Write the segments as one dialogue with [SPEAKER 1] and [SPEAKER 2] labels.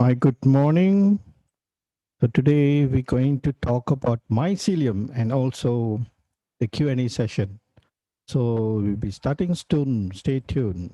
[SPEAKER 1] Hi, good morning. So today we're going to talk about mycelium and also the Q&A session. So we'll be starting soon. Stay tuned.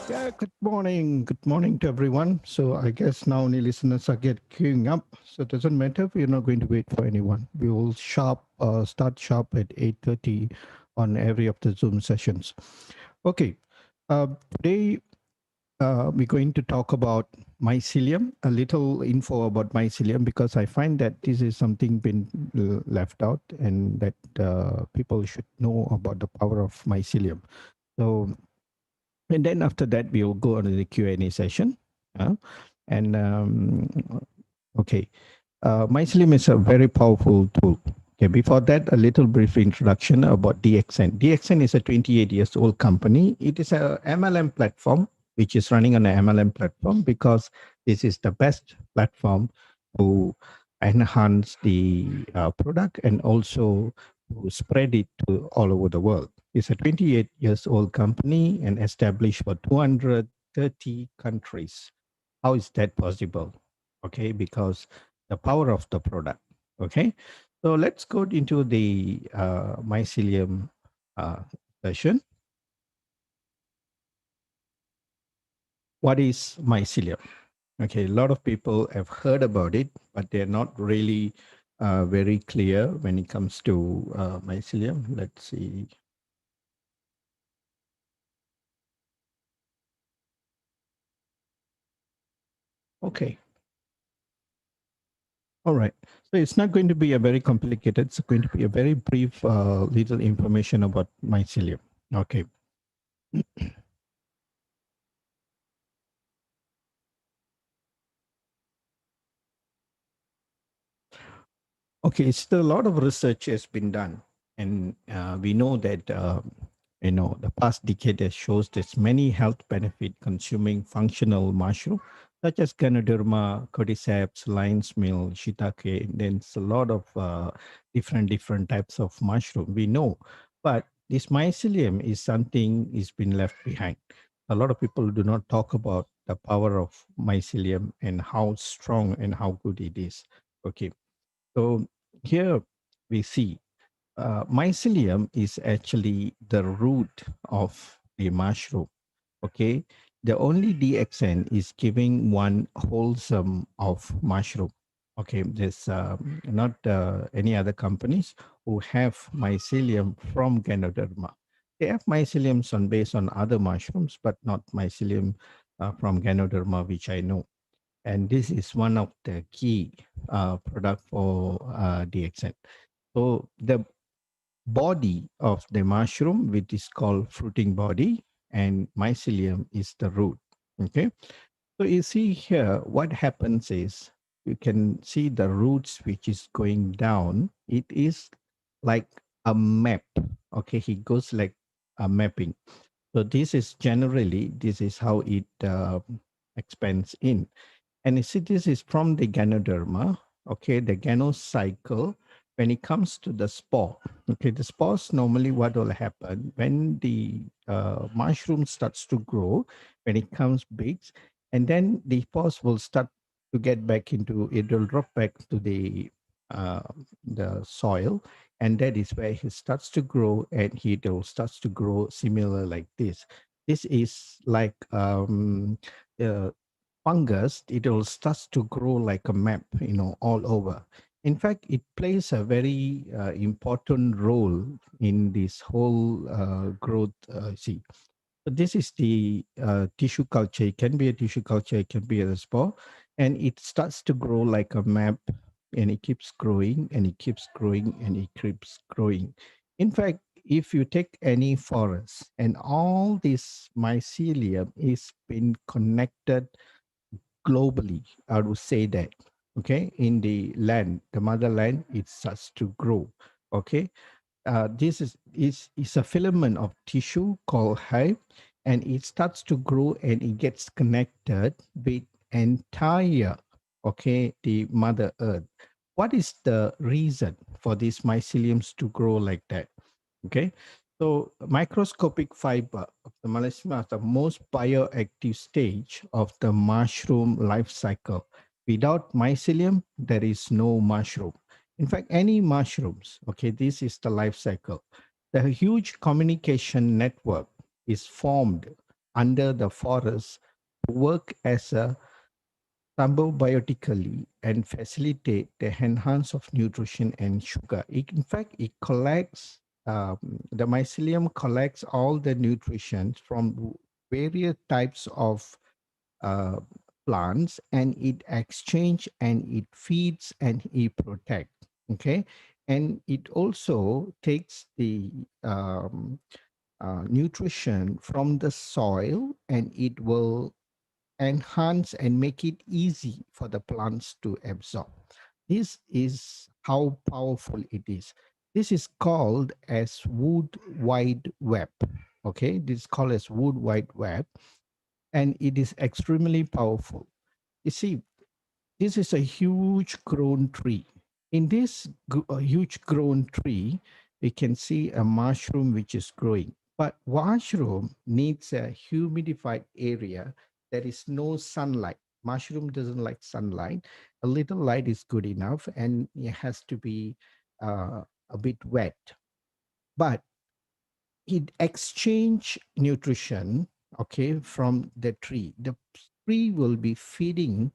[SPEAKER 1] Yeah, good morning. Good morning to everyone. So I guess now only listeners are queuing up. So it doesn't matter. We're not going to wait for anyone. We will start sharp at 8:30 on every of the Zoom sessions. Okay. Today we're going to talk about mycelium, a little info about mycelium, because I find that this is something been left out and that people should know about the power of mycelium. So, and then after that, we will go on to the Q&A session. Uh, and okay, mycelium is a very powerful tool. Okay, before that, a little brief introduction about DXN. DXN is a 28 years old company. It is a MLM platform, which is running on an MLM platform because this is the best platform to enhance the product and also to spread it to all over the world. It's a 28 years old company and established for 230 countries. How is that possible? Okay, because the power of the product. Okay, so let's go into the mycelium session. What is mycelium? Okay, a lot of people have heard about it, but they're not really very clear when it comes to mycelium. Let's see. Okay, all right. So it's not going to be a very complicated. It's going to be a very brief little information about mycelium. Okay. Okay, still a lot of research has been done, and we know that the past decade has shows there's many health benefit consuming functional mushroom, such as Ganoderma, cordyceps, lion's meal, shiitake. And then it's a lot of different types of mushroom we know, but this mycelium is something is been left behind. A lot of people do not talk about the power of mycelium and how strong and how good it is. Okay, so here we see mycelium is actually the root of the mushroom. Okay, the only DXN is giving one wholesome of mushroom. Okay, there's not any other companies who have mycelium from Ganoderma. They have myceliums on based on other mushrooms, but not mycelium from Ganoderma, which I know. And this is one of the key product for DXN. So the body of the mushroom, which is called fruiting body, and mycelium is the root. Okay, so you see here, what happens is you can see the roots which is going down. It is like a map. Okay, it goes like a mapping. So this is how it expands in. And you see, this is from the Ganoderma, okay, the Gano cycle. When it comes to the spore, okay, the spores normally what will happen when the mushroom starts to grow, when it comes big, and then the spores will start to get back into, it will drop back to uh, the soil, and that is where he starts to grow, and he will starts to grow similar like this. This is like fungus, it will start to grow like a map, all over. In fact, it plays a very important role in this whole growth. See, so this is the tissue culture. It can be a tissue culture, it can be a spore, and it starts to grow like a map, and it keeps growing, and it keeps growing, and it keeps growing. In fact, if you take any forest, and all this mycelium is been connected globally, I would say that, okay, in the land, the motherland, it starts to grow, okay. This is a filament of tissue called hive, and it starts to grow and it gets connected with entire, okay, the mother earth. What is the reason for these myceliums to grow like that? Okay, so microscopic fiber of the mycelium is the most bioactive stage of the mushroom life cycle. Without mycelium, there is no mushroom. In fact, any mushrooms, okay, this is the life cycle. The huge communication network is formed under the forest to work as a symbiotically and facilitate the enhance of nutrition and sugar. In fact, it collects, the mycelium collects all the nutrition from various types of uh, plants, and it exchange and it feeds and it protect. Okay, and it also takes the nutrition from the soil, and it will enhance and make it easy for the plants to absorb. This is how powerful it is. This is called as wood wide web. Okay, this is called as wood wide web, and it is extremely powerful. You see, this is a huge grown tree. In this huge grown tree, we can see a mushroom which is growing. But mushroom needs a humidified area. There is no sunlight. Mushroom doesn't like sunlight. A little light is good enough, and it has to be a bit wet. But it exchange nutrition, okay, from the tree. The tree will be feeding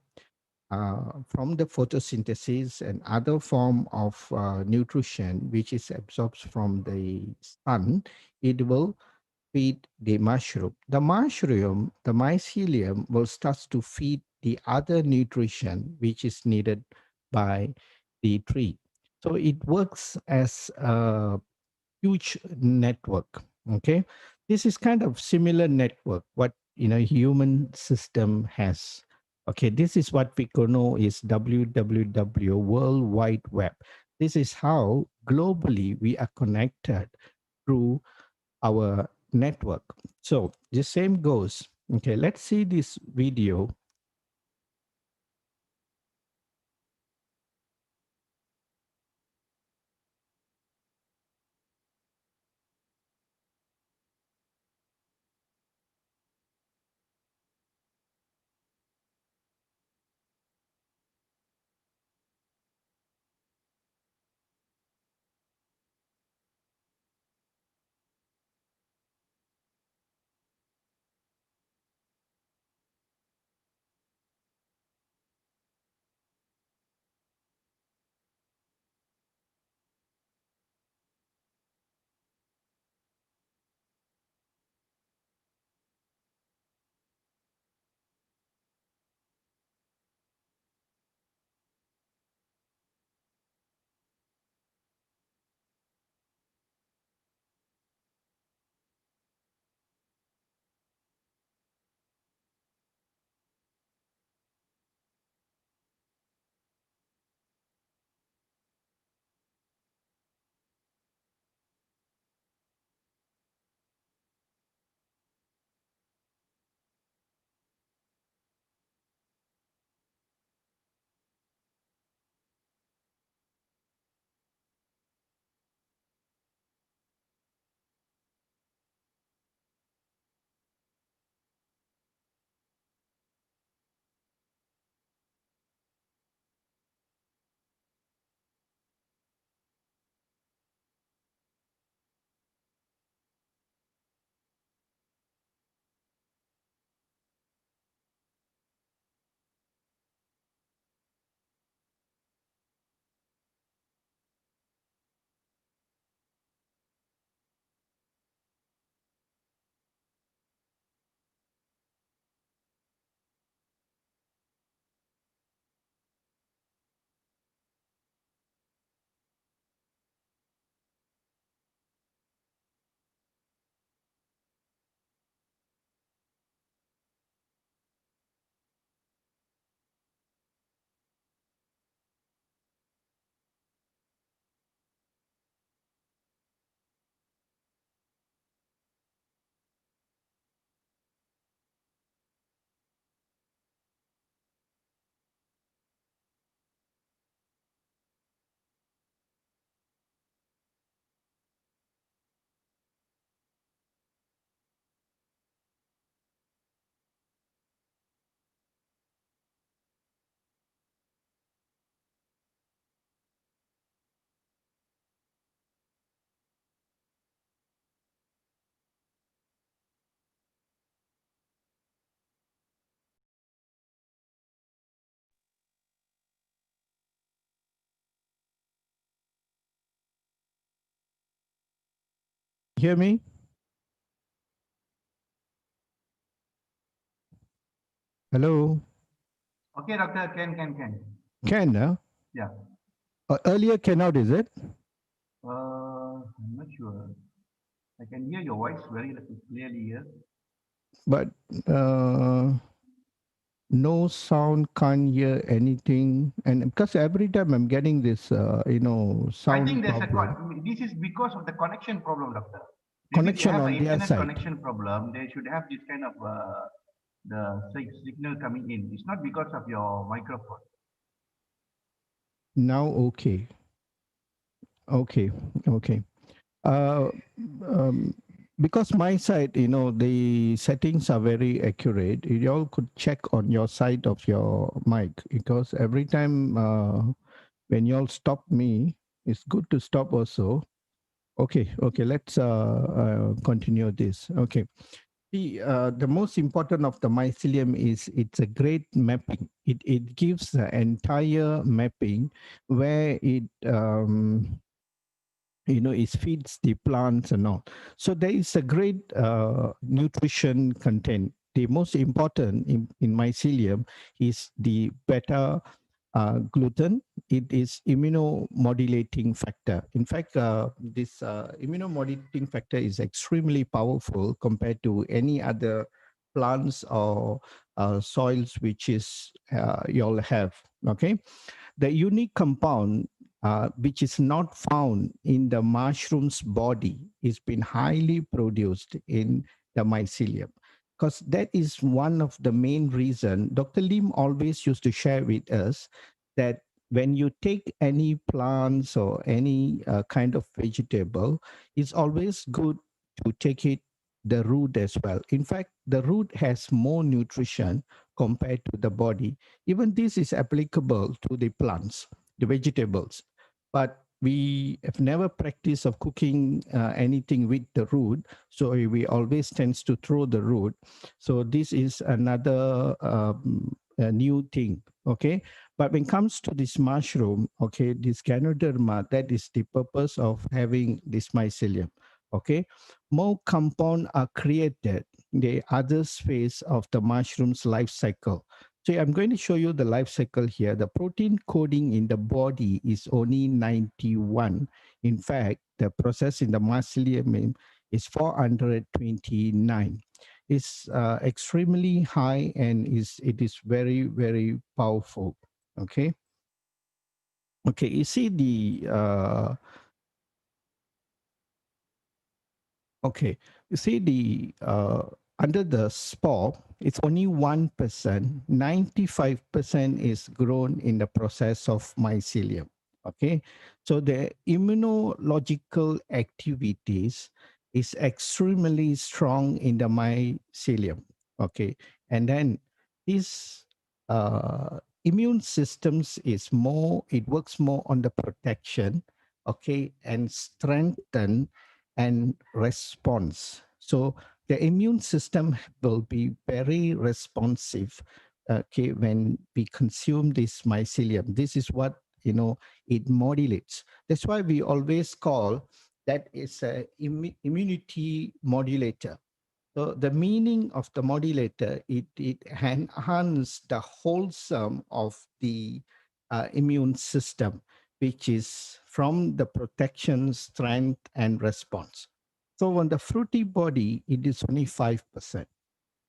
[SPEAKER 1] from the photosynthesis and other form of nutrition which is absorbed from the sun. It will feed the mushroom. The mushroom, the mycelium, will start to feed the other nutrition which is needed by the tree. So it works as a huge network. Okay, this is kind of similar network what human system has. Okay, this is what we could know is www world wide web. This is how globally we are connected through our network. So the same goes. Okay, let's see this video. hear me? Hello?
[SPEAKER 2] Okay, doctor, can.
[SPEAKER 1] Can,
[SPEAKER 2] Yeah.
[SPEAKER 1] earlier cannot, is it?
[SPEAKER 2] I'm not sure. I can hear your voice very clearly here.
[SPEAKER 1] But no sound, can't hear anything. And because every time I'm getting this,
[SPEAKER 2] I
[SPEAKER 1] sound
[SPEAKER 2] think
[SPEAKER 1] problem,
[SPEAKER 2] this is because of the connection problem, doctor. Maybe they
[SPEAKER 1] connection
[SPEAKER 2] have the
[SPEAKER 1] on their
[SPEAKER 2] internet
[SPEAKER 1] side.
[SPEAKER 2] connection problem. They should have this kind of the signal coming in. It's not because of your microphone.
[SPEAKER 1] Now, okay. Okay. Okay. Uh, um, because my side, the settings are very accurate. You all could check on your side of your mic because every time when you all stop me, it's good to stop also. Okay, okay, let's continue this. Okay. The most important of the mycelium is it's a great mapping. It gives the entire mapping where it feeds the plants and all. So there is a great nutrition content. The most important in mycelium is the beta gluten. It is immunomodulating factor. In fact, this immunomodulating factor is extremely powerful compared to any other plants or soils which is you all have. Okay, the unique compound, which is not found in the mushroom's body, is been highly produced in the mycelium. Because that is one of the main reason Dr. Lim always used to share with us that when you take any plants or any kind of vegetable, it's always good to take it the root as well. In fact, the root has more nutrition compared to the body. Even this is applicable to the plants, the vegetables. But we have never practiced of cooking anything with the root, so we always tends to throw the root. So this is another a new thing. Okay, but when it comes to this mushroom, okay, this Ganoderma, that is the purpose of having this mycelium. Okay, more compound are created the other phase of the mushroom's life cycle. So I'm going to show you the life cycle here. The protein coding in the body is only 91. In fact, the process in the mycelium is 429. It's extremely high and it is very, very powerful. Okay. Okay. You see the Okay, you see under the spore, it's only 1%. 95% is grown in the process of mycelium. Okay, so the immunological activities is extremely strong in the mycelium. Okay, and then this immune systems is more. It works more on the protection. Okay, and strengthen and response. So the immune system will be very responsive. Okay, when we consume this mycelium, this is what it modulates. That's why we always call that is a immunity modulator. So the meaning of the modulator, it enhances the wholesome of the immune system, which is from the protection, strength, and response. So on the fruity body, it is only 5%.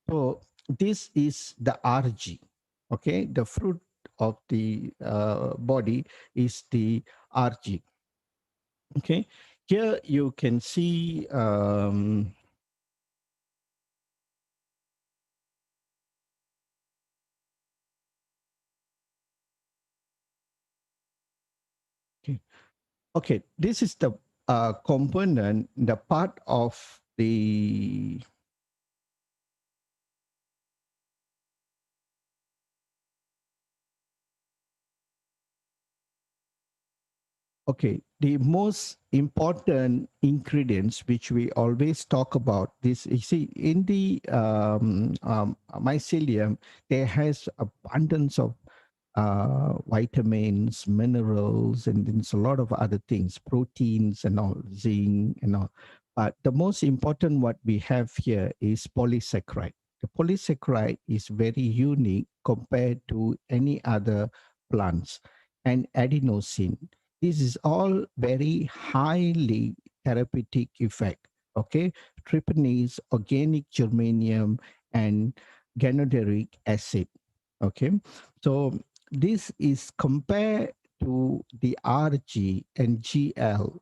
[SPEAKER 1] So this is the RG. Okay, the fruit of the body is the RG. Okay, here you can see. Okay, Okay, this is the component, the part of the, okay, the most important ingredients which we always talk about. This, you see, in the mycelium, there has abundance of vitamins, minerals, and there's a lot of other things, proteins and all, zinc and all. But the most important what we have here is polysaccharide. The polysaccharide is very unique compared to any other plants. And adenosine. This is all very highly therapeutic effect. Okay, tryptase, organic germanium, and ganoderic acid. Okay, so this is compared to the RG and GL.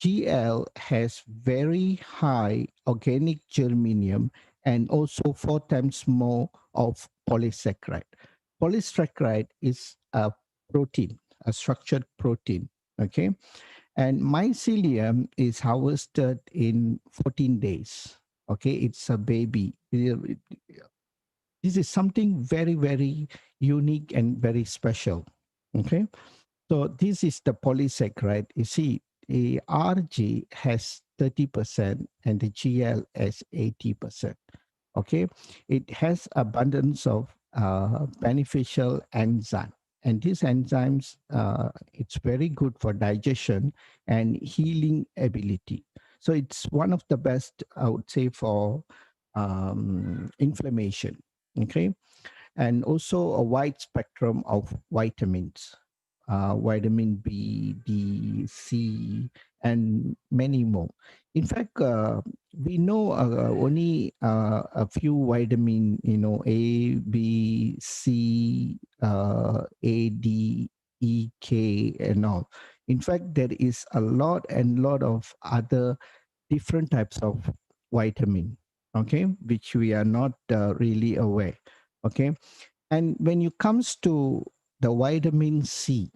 [SPEAKER 1] GL has very high organic germanium and also 4 times more of polysaccharide. Polysaccharide is a protein, a structured protein. Okay. And mycelium is harvested in 14 days. Okay. It's a baby. This is something very, very unique and very special. Okay. So this is the polysaccharide. You see, the RG has 30% and the GL has 80%. Okay, it has abundance of beneficial enzyme, and these enzymes, it's very good for digestion and healing ability. So it's one of the best, I would say, for inflammation. Okay, and also a wide spectrum of vitamins, vitamin B, D, C, and many more. In fact, we know only a few vitamin, A, B, C, A, D, E, K, and all. In fact, there is a lot and lot of other different types of vitamin, okay, which we are not really aware. Okay, and when it comes to the vitamin C,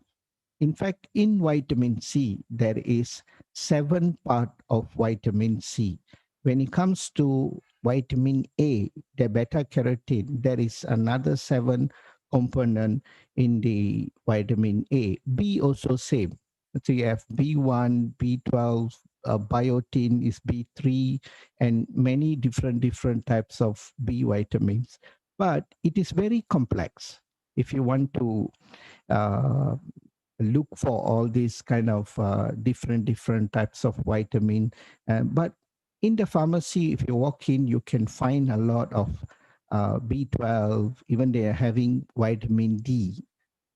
[SPEAKER 1] in fact, in vitamin C, there is 7 part of vitamin C. When it comes to vitamin A, the beta carotene, there is another 7 component in the vitamin A. B also same. So you have B1, B12, biotin is B3, and many different types of B vitamins. But it is very complex. If you want to uh, look for all these kind of different types of vitamin, but in the pharmacy, if you walk in, you can find a lot of B12. Even they are having vitamin D.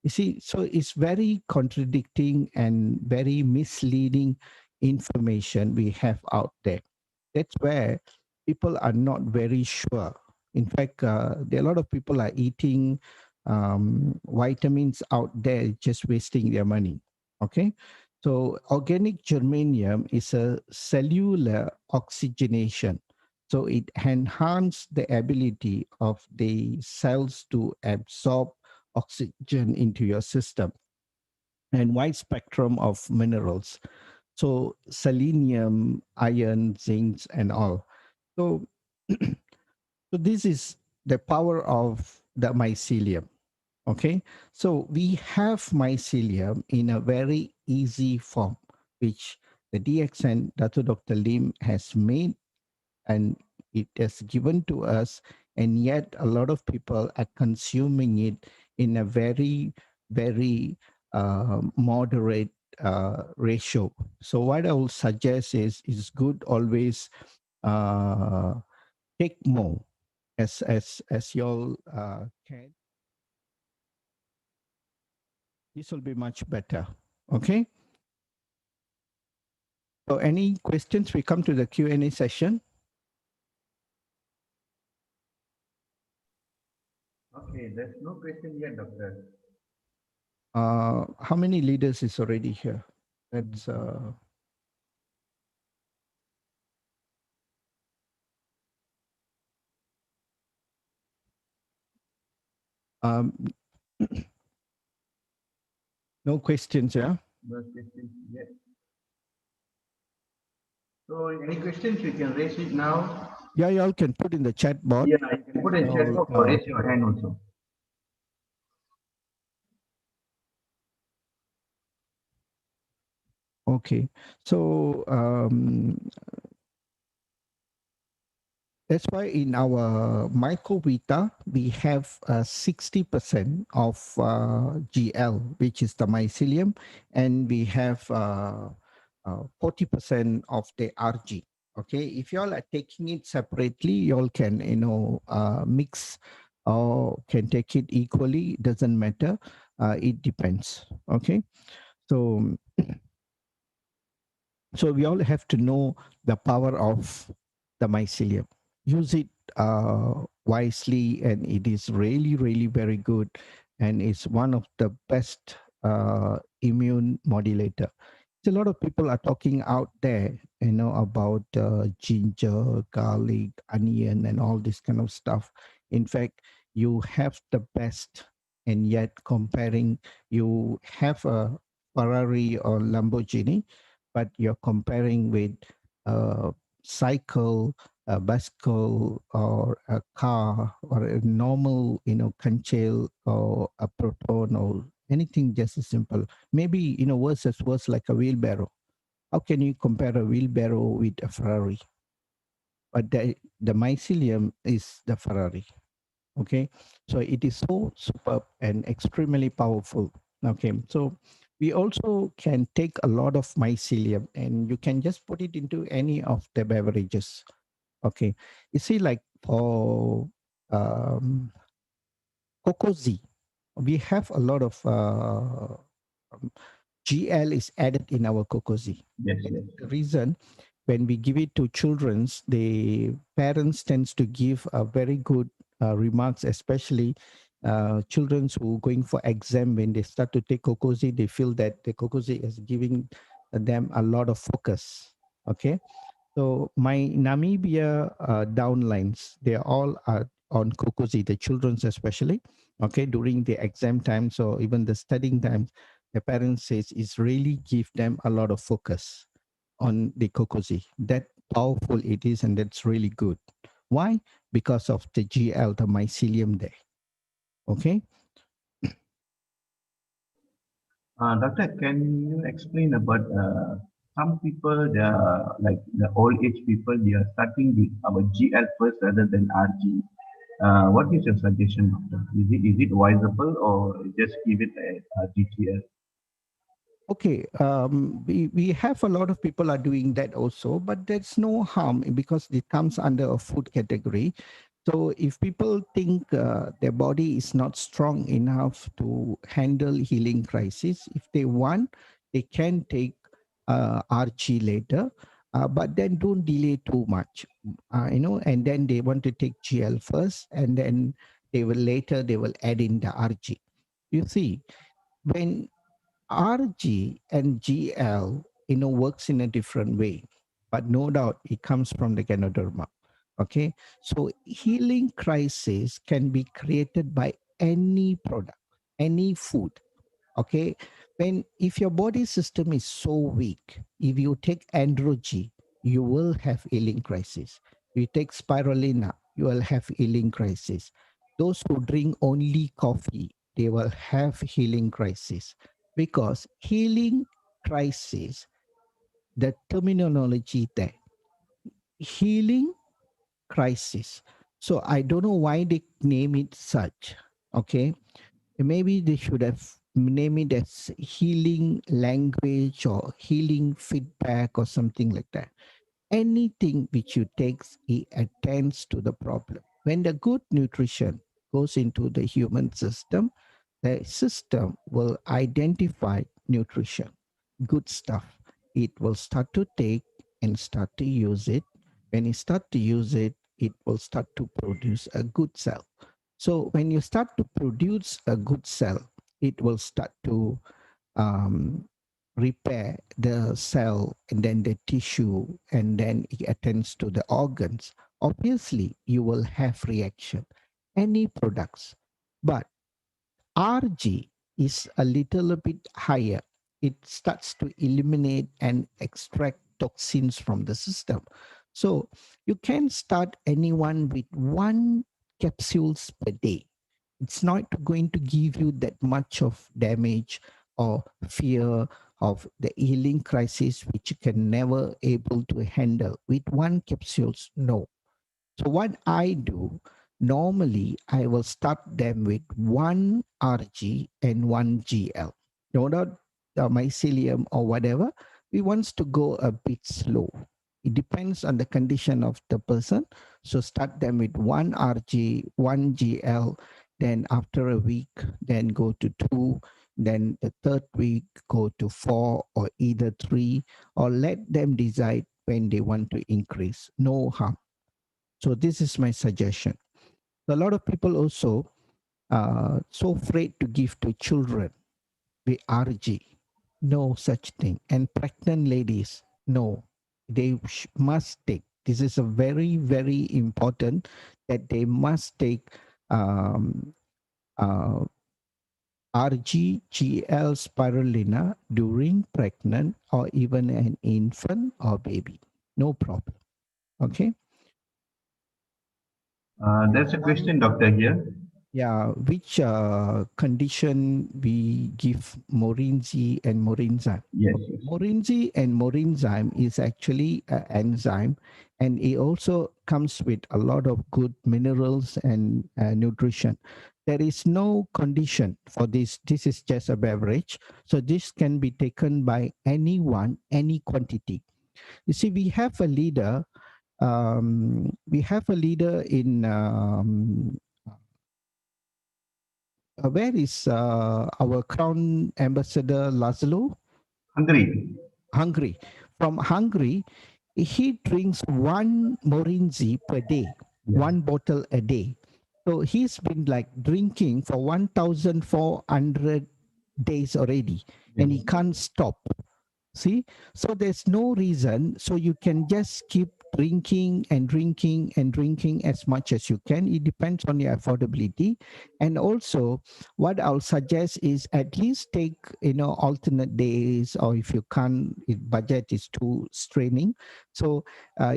[SPEAKER 1] You see, so it's very contradicting and very misleading information we have out there. That's where people are not very sure. In fact, there are a lot of people are eating vitamins out there, just wasting their money. Okay, so organic germanium is a cellular oxygenation. So it enhances the ability of the cells to absorb oxygen into your system, and wide spectrum of minerals. So selenium, iron, zinc, and all. So, so this is the power of the mycelium. Okay, so we have mycelium in a very easy form, which the DXN, Dr. Lim has made, and it is given to us, and yet a lot of people are consuming it in a very, very moderate ratio. So what I will suggest is it's good always uh, take more as you all can. This will be much better. Okay, so any questions, we come to the Q&A session.
[SPEAKER 2] Okay, there's no question yet, doctor.
[SPEAKER 1] How many leaders is already here? That's um, no questions, yeah?
[SPEAKER 2] No questions yet. So any questions you can raise it now.
[SPEAKER 1] Yeah, y'all can put in the chat board.
[SPEAKER 2] Yeah, you can put in chat
[SPEAKER 1] So,
[SPEAKER 2] box or raise your hand also.
[SPEAKER 1] okay. So, that's why in our mycovita, we have 60% of GL, which is the mycelium, and we have 40% of the RG. Okay, if you all are taking it separately, you all can mix or can take it equally. Doesn't matter. It depends. Okay, so we all have to know the power of the mycelium. Use it wisely, and it is really, really very good, and it's one of the best immune modulator. A lot of people are talking out there, about ginger, garlic, onion, and all this kind of stuff. In fact, you have the best, and yet comparing, you have a Ferrari or Lamborghini, but you're comparing with a cycle, a bicycle, or a car, or a normal, conchail, or a proton, or anything just as simple. Maybe, worse as worse, like a wheelbarrow. How can you compare a wheelbarrow with a Ferrari? But the mycelium is the Ferrari. Okay, so it is so superb and extremely powerful. Okay, so we also can take a lot of mycelium, and you can just put it into any of the beverages. Okay, you see, like for um, Cocozi, we have a lot of um, GL is added in our Cocozi.
[SPEAKER 2] Yes,
[SPEAKER 1] And
[SPEAKER 2] yes.
[SPEAKER 1] the reason, when we give it to children's, the parents tends to give a very good remarks, especially children who going for exam. When they start to take Cocozi, they feel that the Cocozi is giving them a lot of focus. Okay, so my Namibia downlines, they all are on Kokosi, the children's especially. Okay, during the exam times or even the studying times, the parents says it's really give them a lot of focus on the Kokosi. That powerful it is, and that's really good. Why? Because of the GL, the mycelium there. Okay.
[SPEAKER 2] Doctor, can you explain about some people, they are like the old age people, they are starting with our GL first rather than RG. What is your suggestion, doctor? Is it viable or just give it a GTL?
[SPEAKER 1] Okay, we have a lot of people are doing that also, but there's no harm because it comes under a food category. So if people think their body is not strong enough to handle healing crisis, if they want, they can take RG later, but then don't delay too much, and then they want to take GL first, and then they will add in the RG. You see, when RG and GL, works in a different way, but no doubt it comes from the Ganoderma. Okay, so healing crisis can be created by any product, any food. Okay, when if your body system is so weak, if you take androgy, you will have healing crisis. You take spirulina, you will have healing crisis. Those who drink only coffee, they will have healing crisis, because healing crisis, the terminology there, healing crisis. So I don't know why they name it such. Okay, maybe they should have named it as healing language or healing feedback or something like that. Anything which you take, it attends to the problem. When the good nutrition goes into the human system, the system will identify nutrition, good stuff. It will start to take and start to use it. When you start to use it, it will start to produce a good cell. So when you start to produce a good cell, it will start to um, repair the cell and then the tissue, and then it attends to the organs. Obviously, you will have reaction, any products. But RG is a little bit higher. It starts to eliminate and extract toxins from the system. So you can start anyone with one capsules per day. It's not going to give you that much of damage or fear of the healing crisis, which you can never able to handle with one capsules. No. So what I do, normally I will start them with one RG and one GL. No doubt the mycelium or whatever, we wants to go a bit slow. It depends on the condition of the person. So start them with 1 rg, 1 gl, then after a week, then go to 2, then the third week go to 4 or either 3, or let them decide when they want to increase. No harm. So this is my suggestion. A lot of people also so afraid to give to children with RG. No such thing. And pregnant ladies, no, they must take. This is a very, very important that they must take um, uh, RG, GL spirulina during pregnant or even an infant or baby. No problem. Okay.
[SPEAKER 2] There's a question, doctor, here.
[SPEAKER 1] Yeah, which condition we give Morinzi and Morinzyme?
[SPEAKER 2] Yes,
[SPEAKER 1] Okay,
[SPEAKER 2] yes.
[SPEAKER 1] Morinzi and Morinzyme is actually an enzyme, and it also comes with a lot of good minerals and nutrition. There is no condition for this. This is just a beverage, so this can be taken by anyone, any quantity. You see, we have a leader. We have a leader in where is our crown ambassador Laszlo?
[SPEAKER 2] Hungry.
[SPEAKER 1] Hungary. From Hungary, he drinks one Morinzi per day,
[SPEAKER 2] Yeah,
[SPEAKER 1] one bottle a day. So he's been like drinking for 1,400 days already, and he
[SPEAKER 2] yes,
[SPEAKER 1] can't stop. See, so there's no reason. So you can just keep drinking and drinking and drinking as much as you can. It depends on your affordability. And also, what I'll suggest is at least take, alternate days, or if you can't, if budget is too straining. So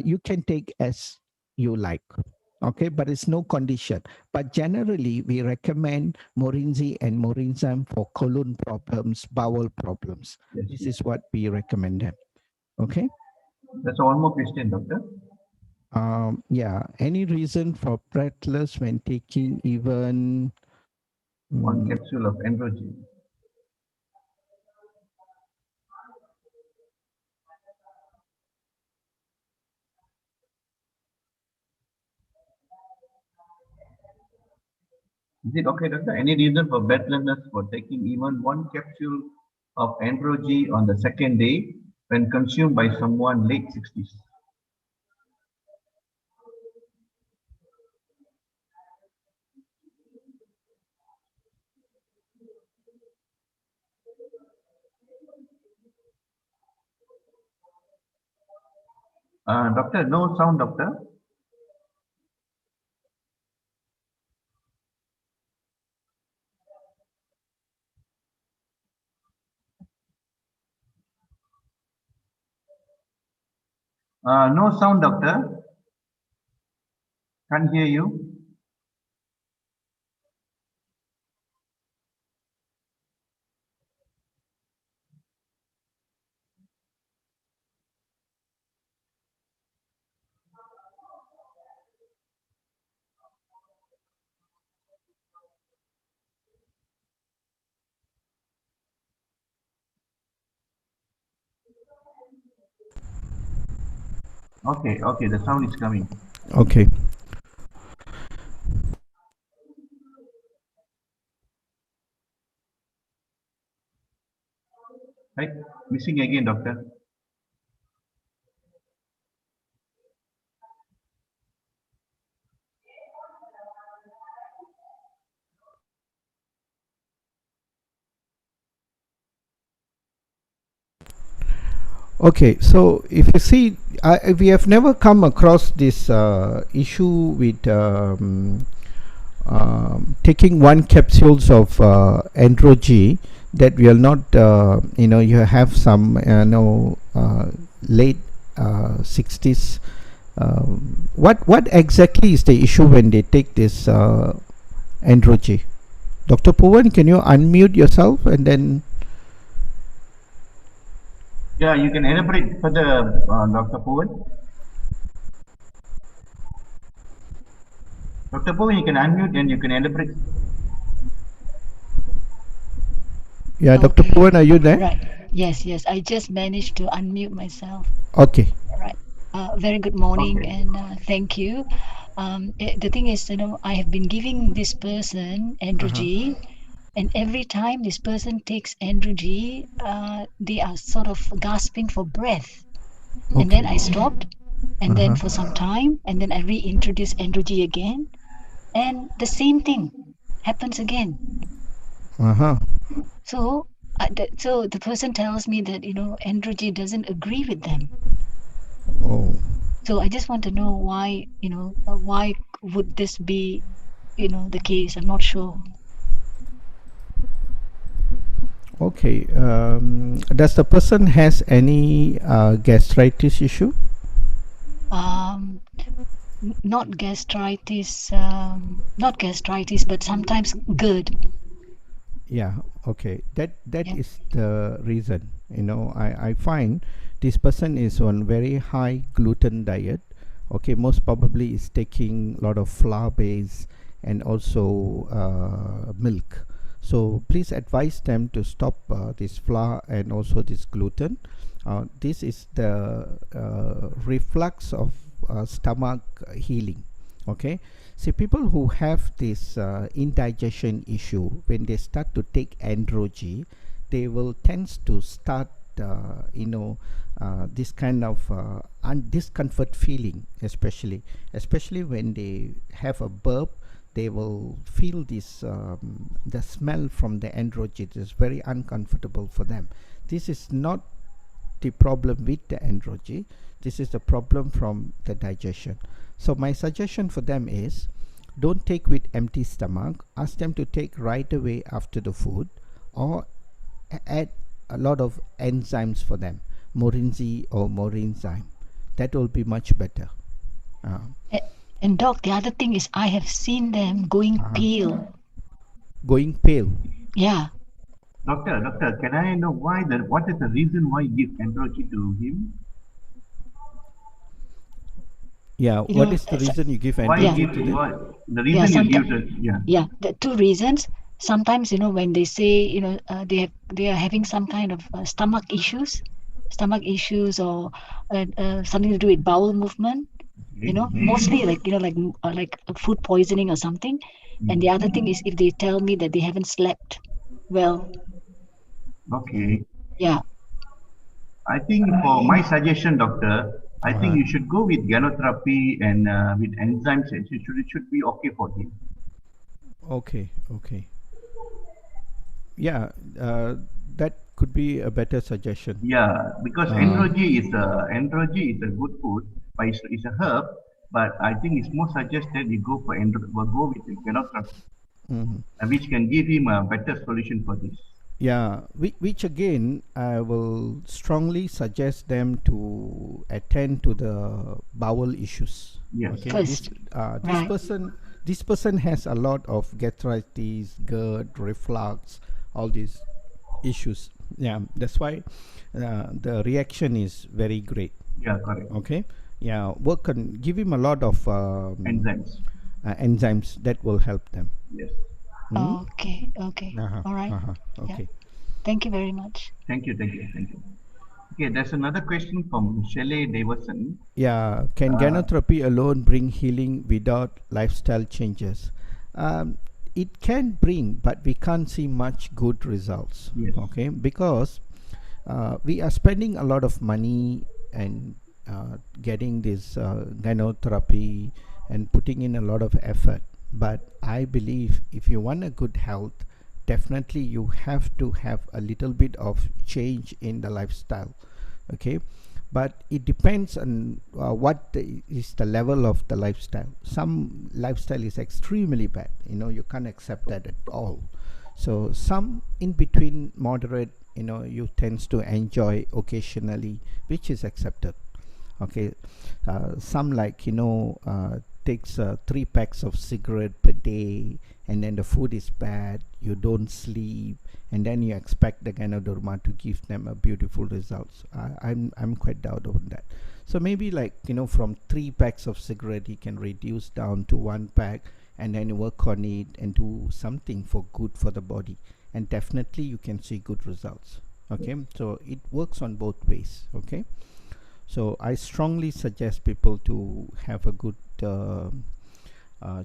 [SPEAKER 1] you can take as you like. Okay, but it's no condition. But generally, we recommend Morinzi and Morinzam for colon problems, bowel problems.
[SPEAKER 2] yes,
[SPEAKER 1] This
[SPEAKER 2] yes.
[SPEAKER 1] is what we recommend them. Okay.
[SPEAKER 2] That's one more question, doctor.
[SPEAKER 1] Yeah. Any reason for breathless when taking even?
[SPEAKER 2] One
[SPEAKER 1] mm,
[SPEAKER 2] capsule of androgen. Is it okay, doctor? Any reason for breathlessness for taking even one capsule of androgen on the second day when consumed by someone late 60s? Doctor, no sound, doctor. No sound, doctor. Can't hear you. Okay, okay, the sound is coming.
[SPEAKER 1] okay.
[SPEAKER 2] Right? Missing again, doctor.
[SPEAKER 1] Okay. So if you see, we have never come across this issue with taking one capsules of androgy that will not you have some late 60s. What exactly is the issue when they take this androgy? Dr. Puvan, can you unmute yourself and then?
[SPEAKER 2] Yeah, you can elaborate further, Dr. Pawan. Dr. Pawan, you can unmute and you can elaborate.
[SPEAKER 1] Yeah, Dr.
[SPEAKER 3] Okay,
[SPEAKER 1] Puvan, are you there?
[SPEAKER 3] right. Yes, yes. I just managed to unmute myself.
[SPEAKER 1] Okay.
[SPEAKER 3] Right. Very good morning,
[SPEAKER 2] Okay.
[SPEAKER 3] and thank you. The thing is, I have been giving this person
[SPEAKER 1] Uh-huh.
[SPEAKER 3] Androgy, and every time this person takes Androgy, they are sort of gasping for breath. And then
[SPEAKER 1] Okay.
[SPEAKER 3] I stopped, and then
[SPEAKER 1] Uh-huh.
[SPEAKER 3] for some time, and then I reintroduced Androgy again, and the same thing happens again.
[SPEAKER 1] Uh-huh.
[SPEAKER 3] So the person tells me that Androgy doesn't agree with them.
[SPEAKER 1] Oh.
[SPEAKER 3] So I just want to know why, why would this be, the case? I'm not sure.
[SPEAKER 1] Okay. Does the person has any gastritis issue?
[SPEAKER 3] Um, not gastritis, but sometimes GERD.
[SPEAKER 1] Yeah. Okay. That
[SPEAKER 3] Yeah.
[SPEAKER 1] is the reason. I find this person is on very high gluten diet. Okay. Most probably is taking a lot of flour base and also milk. So please advise them to stop this flour and also this gluten. This is the reflux of stomach healing. Okay. See, people who have this indigestion issue, when they start to take androgy, they will tend to start, this kind of discomfort feeling, especially when they have a burp. They will feel this the smell from the androgy is very uncomfortable for them. This is not the problem with the androgy. This is the problem from the digestion. So my suggestion for them is, don't take with empty stomach. Ask them to take right away after the food, or add a lot of enzymes for them, morinzi or morinzyme. That will be much better. uh,
[SPEAKER 3] A- And doc, the other thing is I have seen them going
[SPEAKER 1] uh,
[SPEAKER 3] pale.
[SPEAKER 1] going pale.
[SPEAKER 3] Yeah.
[SPEAKER 2] Doctor, can I know what is the reason why you give androgen to him?
[SPEAKER 1] Yeah,
[SPEAKER 3] You
[SPEAKER 1] what
[SPEAKER 3] know,
[SPEAKER 1] is the reason you give
[SPEAKER 2] Why you
[SPEAKER 3] yeah,
[SPEAKER 1] androgen
[SPEAKER 2] give
[SPEAKER 1] to them?
[SPEAKER 2] why the
[SPEAKER 3] yeah,
[SPEAKER 2] reason you
[SPEAKER 3] sometimes,
[SPEAKER 2] give the yeah.
[SPEAKER 3] yeah, the two reasons. Sometimes, when they say, they are having some kind of stomach issues, or something to do with bowel movement,
[SPEAKER 2] Okay.
[SPEAKER 3] mostly like, like food poisoning or something. And the other
[SPEAKER 2] Mm.
[SPEAKER 3] thing is if they tell me that they haven't slept well.
[SPEAKER 2] Okay.
[SPEAKER 3] Yeah.
[SPEAKER 2] I think for my suggestion, doctor, I think
[SPEAKER 1] Uh-huh.
[SPEAKER 2] you should go with gynotherapy and with enzymes. It should be okay for him.
[SPEAKER 1] Okay, okay. Yeah, that could be a better suggestion.
[SPEAKER 2] Yeah, because
[SPEAKER 1] uh,
[SPEAKER 2] androgy is a good food, but it's a herb. But I think it's more suggested you go with the gynotherapy,
[SPEAKER 1] mhm.
[SPEAKER 2] which can give him a better solution for this.
[SPEAKER 1] Yeah, which again, I will strongly suggest them to attend to the bowel issues.
[SPEAKER 2] Yes.
[SPEAKER 1] Okay,
[SPEAKER 3] First. Right.
[SPEAKER 1] this person has a lot of gastritis, GERD, reflux, all these issues. Yeah, that's why the reaction is very great.
[SPEAKER 2] Yeah, correct.
[SPEAKER 1] Okay, yeah, work on give him a lot of
[SPEAKER 2] Enzymes.
[SPEAKER 1] enzymes that will help them.
[SPEAKER 2] Yes.
[SPEAKER 1] Hmm?
[SPEAKER 3] Okay. Okay.
[SPEAKER 1] Uh-huh,
[SPEAKER 3] All right.
[SPEAKER 1] uh-huh.
[SPEAKER 3] Yeah.
[SPEAKER 1] Okay.
[SPEAKER 3] Thank you very much.
[SPEAKER 2] Thank you. Okay, there's another question from Shelley Davison.
[SPEAKER 1] Yeah, can
[SPEAKER 2] Uh,
[SPEAKER 1] gynotherapy alone bring healing without lifestyle changes? Um, it can bring, but we can't see much good results.
[SPEAKER 2] yes.
[SPEAKER 1] Okay, because we are spending a lot of money and getting this gynotherapy and putting in a lot of effort. But I believe if you want a good health, definitely you have to have a little bit of change in the lifestyle. Okay, but it depends on is the level of the lifestyle. Some lifestyle is extremely bad, you can't accept that at all. So some in between moderate, you tends to enjoy occasionally, which is accepted. Okay, some like takes 3 packs of cigarette per day, and then the food is bad, you don't sleep, and then you expect the gynoderma to give them a beautiful results. I'm quite doubt on that. So maybe like from 3 packs of cigarette he can reduce down to 1 pack, and then work on it and do something for good for the body, and definitely you can see good results. Okay, so it works on both ways. Okay, So I strongly suggest people to have a good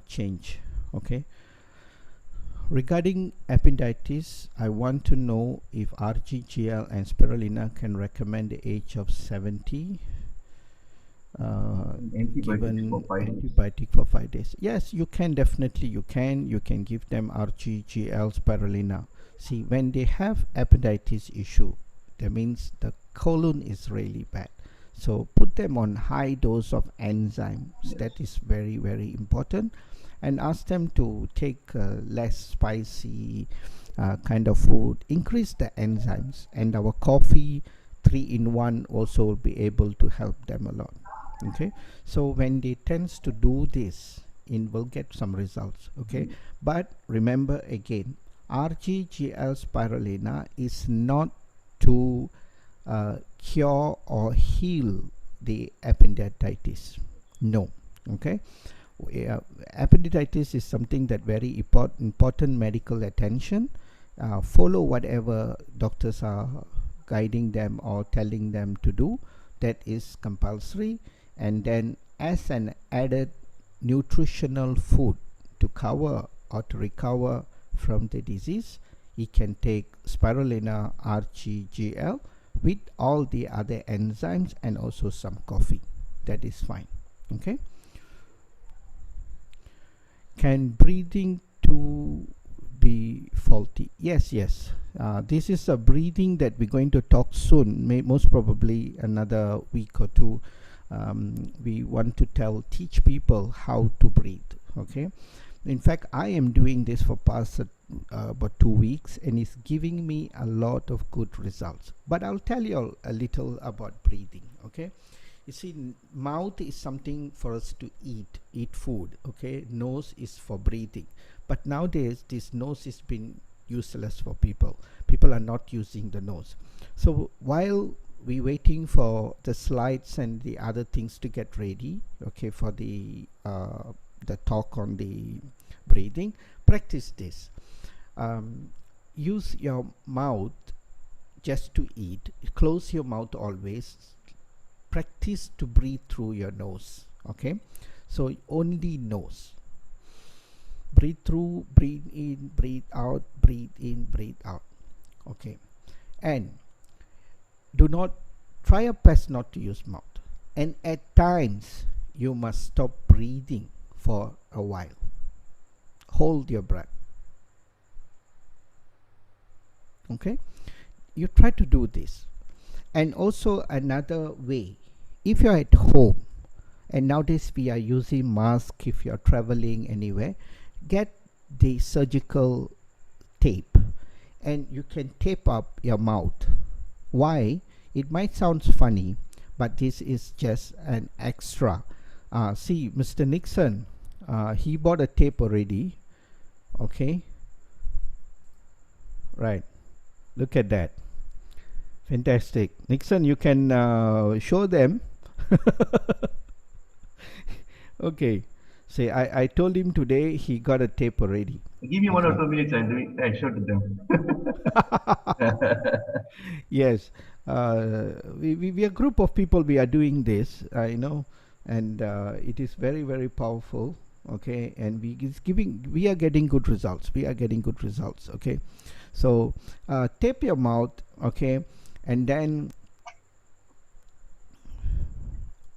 [SPEAKER 1] change. Okay. Regarding appendicitis, I want to know if RGGL and spirulina can recommend the age of 70
[SPEAKER 2] Antibiotics for
[SPEAKER 1] given
[SPEAKER 2] 5 days.
[SPEAKER 1] antibiotic for 5 days. Yes, you can, definitely you can give them RGGL spirulina. See, when they have appendicitis issue, that means the colon is really bad, so put them on high dose of enzymes.
[SPEAKER 2] Yes.
[SPEAKER 1] That is very, very important. And ask them to take less spicy kind of food, increase the enzymes, and our coffee 3-in-1 also will be able to help them a lot. Okay, so when they tends to do this, in will get some results. Okay, but remember again, RGGL spirulina is not to cure or heal the appendicitis. No. Okay, appendicitis is something that very important medical attention. Follow whatever doctors are guiding them or telling them to do. That is compulsory. And then as an added nutritional food to cover or to recover from the disease, you can take spirulina RGGL with all the other enzymes and also some coffee. That is fine. Okay. Can breathing too be faulty? Yes, yes. This is a breathing that we're going to talk soon, most probably another week or two. We want to teach people how to breathe. Okay. In fact, I am doing this for past about 2 weeks, and it's giving me a lot of good results. But I'll tell you a little about breathing. Okay. You see, mouth is something for us to eat food. Okay, nose is for breathing. But nowadays, this nose has been useless for people. People are not using the nose. So while we waiting for the slides and the other things to get ready, okay, for the talk on the breathing, practice this. Use your mouth just to eat. Close your mouth always. Practice to breathe through your nose. Okay, so only nose. Breathe through, breathe in, breathe out, breathe in, breathe out. Okay, and do not try your best not to use mouth. And at times you must stop breathing for a while. Hold your breath. Okay, you try to do this. And also another way, if you're at home, and nowadays we are using mask if you're traveling anywhere, get the surgical tape and you can tape up your mouth. Why? It might sound funny, but this is just an extra. See, Mr. Nixon, he bought a tape already. Okay, right, look at that. Fantastic. Nixon, you can show them. Okay. Say, I told him today he got a tape already.
[SPEAKER 2] Give me 1 or 2 minutes, I show to them.
[SPEAKER 1] Yes. We are a group of people, we are doing this, and it is very, very powerful. Okay. And we are getting good results. Okay. So tape your mouth. Okay. And then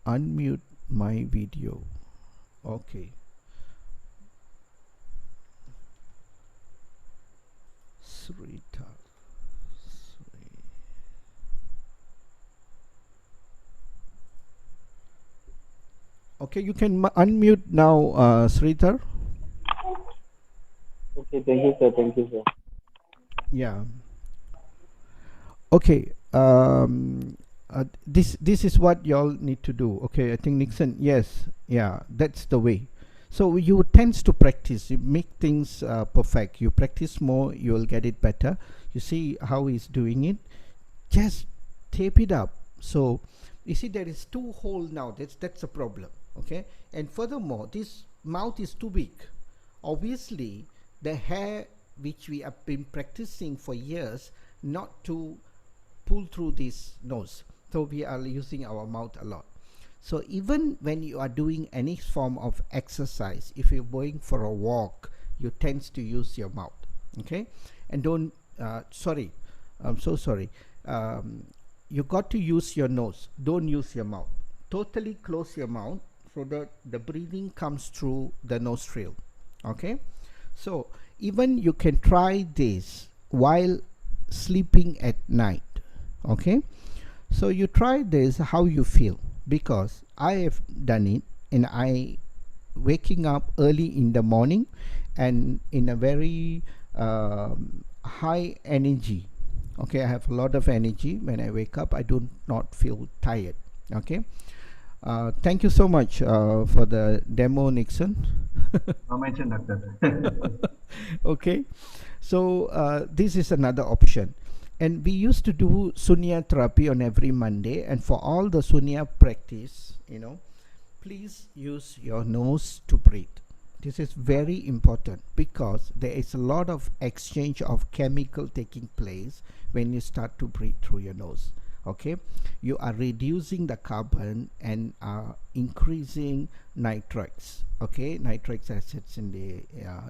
[SPEAKER 1] unmute my video. Okay. Srita. Okay, you can unmute now, Sritar.
[SPEAKER 4] Okay, thank you, sir.
[SPEAKER 1] Yeah. Okay. This is what y'all need to do. Okay, I think Nixon. Yes, yeah, that's the way. So you tends to practice. You make things perfect. You practice more, you will get it better. You see how he's doing it. Just tape it up. So you see there is 2 hole now. That's a problem. Okay, and furthermore, this mouth is too big. Obviously, the hair which we have been practicing for years not to pull through this nose.
[SPEAKER 5] So we are using our mouth a lot. So even when you are doing any form of exercise, if you're going for a walk, you tend to use your mouth. Okay, and don't. Sorry, I'm so sorry. Um, you got to use your nose. Don't use your mouth. Totally close your mouth so that the breathing comes through the nostril. Okay, so even you can try this while sleeping at night. Okay, so you try this, how you feel, because I have done it, and I waking up early in the morning and in a very high energy. Okay, I have a lot of energy when I wake up. I do not feel tired. Okay, thank you so much for the demo, Nixon.
[SPEAKER 2] No mention, doctor.
[SPEAKER 5] Okay, so this is another option, and we used to do sunya therapy on every Monday, and for all the sunya practice, please use your nose to breathe. This is very important because there is a lot of exchange of chemical taking place when you start to breathe through your nose. Okay, you are reducing the carbon and are increasing nitrics. Okay, nitric acids in the